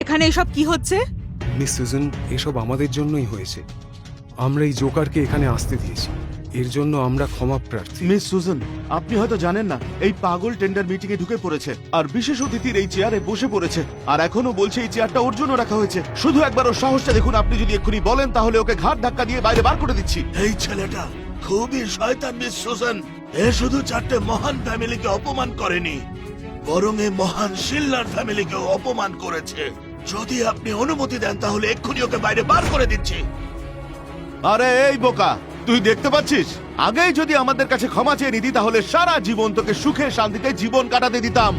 এখানে এসব কি হচ্ছে? মিস সুজন, এসব আমাদের জন্যই হয়েছে। আমরা এই জোকারকে এখানে আসতে দিয়েছি, এর জন্য আমরা ক্ষমা প্রার্থী। মিস সুজন, আপনি হয়তো জানেন না এই পাগল টেন্ডার মিটিং এ ঢুকে পড়েছে আর বিশেষ অতিথির এই চেয়ারে বসে পড়েছে আর এখনো বলছে এই চেয়ারটা ওর জন্য রাখা হয়েছে। শুধু একবার ওর সাহসটা দেখুন, আপনি যদি এক্ষুনি বলেন তাহলে ওকে ঘাট ধাক্কা দিয়ে বাইরে বার করে দিচ্ছি। এই ছেলেটা খুবই শয়তান মিস সুজন। এ শুধু 4টে মহান ফ্যামিলিকে অপমান করেনি, বরং এ মহান শিল্লার ফ্যামিলিকেও অপমান করেছে। যদি আপনি অনুমতি দেন তাহলে এক্ষুনি ওকে বাইরে বার করে দিচ্ছি। আরে এই বোকা, তুই দেখতে পাচ্ছিস, আগেই যদি আমাদের কাছে ক্ষমা চেয়ে নিতি তাহলে সারা জীবন তোকে সুখে শান্তিতে জীবন কাটাতে দিতাম,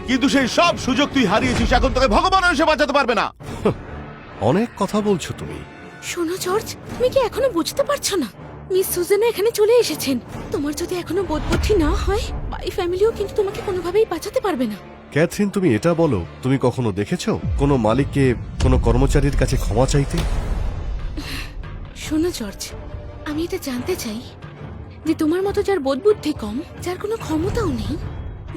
কিন্তু সেই সব সুযোগ তুই হারিয়েছিস। এখন তোকে ভগবান এসে বাঁচাতে পারবে না। অনেক কথা বলছো তুমি। শোনো জর্জ, তুমি কি এখনো বুঝতে পারছো না? মিস সুজানা এখানে চলে এসেছেন। তোমার যদি এখনো বোধবুদ্ধি না হয়, বাই ফ্যামিলিও কিন্তু তোমাকে কোনোভাবেই বাঁচাতে পারবে না। ক্যাথরিন, তুমি এটা বলো, তুমি কখনো দেখেছো কোনো মালিককে কোনো কর্মচারীর কাছে ক্ষমা চাইতে? শোনো জর্জ, আমি এটা জানতে চাই যে তোমার মতো যার বোধবুদ্ধি কম, যার কোনো ক্ষমতাও নেই,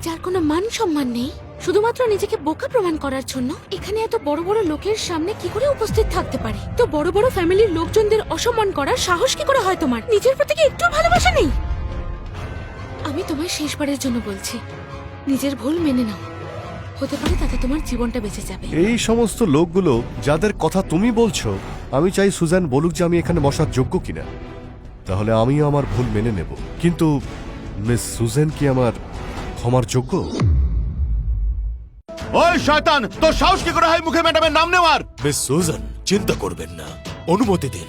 যার কোনো মান সম্মান নেই, শুধুমাত্র নিজেকে বোকা প্রমাণ করার জন্য এখানে এত বড় বড় লোকের সামনে কি করে উপস্থিত থাকতে পারে? তো বড় বড় ফ্যামিলির লোকজনদের অসম্মান করার সাহস কি করে হয় তোমার? নিজের প্রতি কি একটু ভালোবাসা নেই? আমি তোমায় শেষবারের জন্য বলছি, নিজের ভুল মেনে নাও। হতে পারে তাতে তোমার জীবনটা বেঁচে যাবে। এই সমস্ত লোকগুলো যাদের কথা তুমি বলছো, আমি চাই সুজান বলুক যে আমি এখানে বসার যোগ্য কিনা, তাহলে আমিও আমার ভুল মেনে নেব। কিন্তু মিস সুজান কি আমার ক্ষমার যোগ্য? ওই শয়তান, তোর সাহস কি করে হয় মুখে ম্যাডামের নাম নেওয়ার? মিস সুজন, চিন্তা করবেন না, অনুমতি দিন।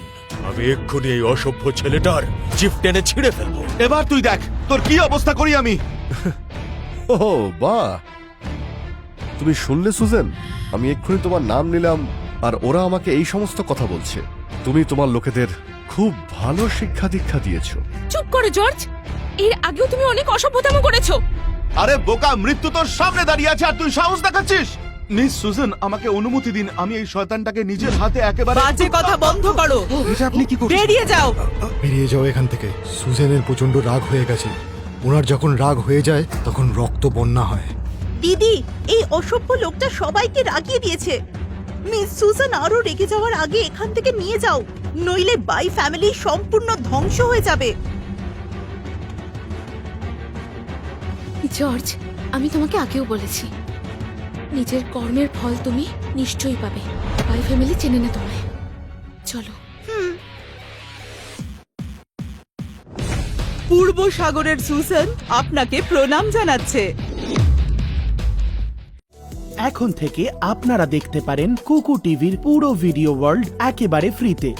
আমি এক্ষুনি এই অসভ্য ছেলেটার জিপ টেনে ছিঁড়ে ফেলবো। এবার তুই দেখ তোর কি অবস্থা করি আমি। ও বাহ, তুমি শুনলে সুজান? আমি এক্ষুনি তোমার নাম নিলাম আর ওরা আমাকে এই সমস্ত কথা বলছে। তুমি তোমার লোকেদের খুব ভালো শিক্ষা দীক্ষা দিয়েছো। চুপ করো জর্জ, এর আগেও তুমি অনেক অসভ্যতাম করেছো। আরে বোকা, মৃত্যু তোর সামনে দাঁড়িয়ে আছে আর তুই সাহস দেখাচ্ছিস? মিস সুজন, আমাকে অনুমতি দিন, আমি এই শয়তানটাকে নিজের হাতে একেবারে। বাজে কথা বন্ধ করো, এটা আপনি কি করছেন? বেরিয়ে যাও। বেরিয়ে যাও এখান থেকে। সুজেনের প্রচন্ড রাগ হয়ে গেছে। ওনার যখন রাগ হয়ে যায় তখন রক্ত বন্যা হয়। দিদি, এই অসভ্য লোকটা সবাইকে রাগিয়ে দিয়েছে। মিস সুজান আরো রেগে যাওয়ার আগে এখান থেকে নিয়ে যাও, নইলে বাই ফ্যামিলি সম্পূর্ণ ধ্বংস হয়ে যাবে। জর্জ, আমি তোমাকে আগেও বলেছি, নিজের কর্মের ফল তুমি নিশ্চয়ই পাবে। বাই ফ্যামিলি চেনে না তোমায়। চলো। পূর্ব সাগরের সুসান আপনাকে প্রণাম জানাচ্ছে। এখন থেকে আপনারা দেখতে পারেন কুকু টিভির পুরো ভিডিও ওয়ার্ল্ড একেবারে ফ্রিতে।